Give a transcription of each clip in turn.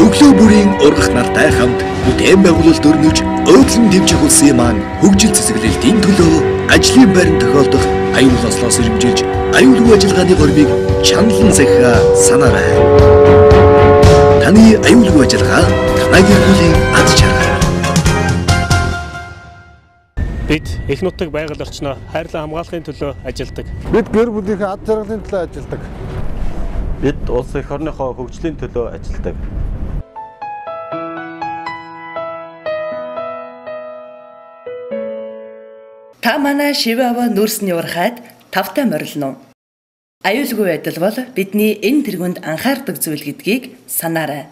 Өглөө бүрийн ургах нартай хамт бүтээн байгуулалт өрнөж өөдлөн дэмжих улсын маань хөгжил цэцэглэлтийн төлөө ажлын байран тохиолдох аюул ослоос ирэмжилж аюулгүй ажиллагааны гормыг чандлан захиа санаарай. Таны аюулгүй ажиллагаа танай гэр бүлийн аз жаргал. Бид их нутаг байгаль орчноо хайрлан хамгаалахын төлөө ажилладаг. Бид гэр бүлийнхээ аз жаргалын төлөө ажилладаг. Бид улс эх орныхоо хөгжлийн төлөө ажилладаг. Та манай Шивава нүүрсний урахад тавтай морилно. Аюулгүй байдал бол бидний энэ тэргуунд анхаардаг зүйл гэдгийг санаарай.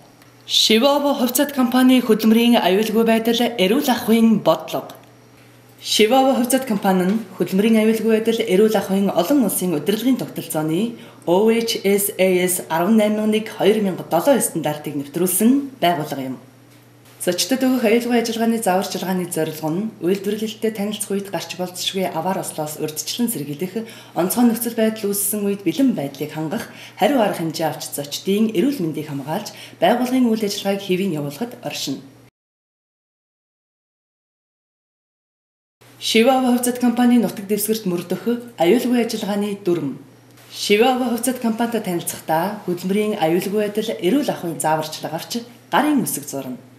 Шивава хувьцат компани хөдөлмөрийн аюулгүй байдал эрүүл ахуйн бодлого. Шивава хувьцат компани нь хөдөлмөрийн аюулгүй байдал эрүүл ахуйн олон улсын удирдлагын тогтолцооны OHSAS 181/2007 стандартыг нэвтрүүлсэн байгууллага юм. Зочдод өгөх аюулгүй ажиллагааны зааварчилгааны зорилго нь үйлдвэрлэлтэд танилцах үед гарч болзошгүй аваар ослоос урьдчилан сэргийлэх, онцгой нөхцөл байдал үүссэн үед бэлэн байдлыг хангах, хариу арга хэмжээ авч зочдын эрүүл мэндийг хамгаалж, байгууллагын үйл ажиллагааг хэвийн явуулахад оршино. Шивава хувьцат компани нутаг дэвсгэрт мөрдөх аюулгүй ажиллагааны дүрм. Шивава хувьцат компанитай танилцахдаа хөдөлмөрийн аюулгүй байдал эрүүл ахуйн зааварчилга авч гарын үсэг зурна.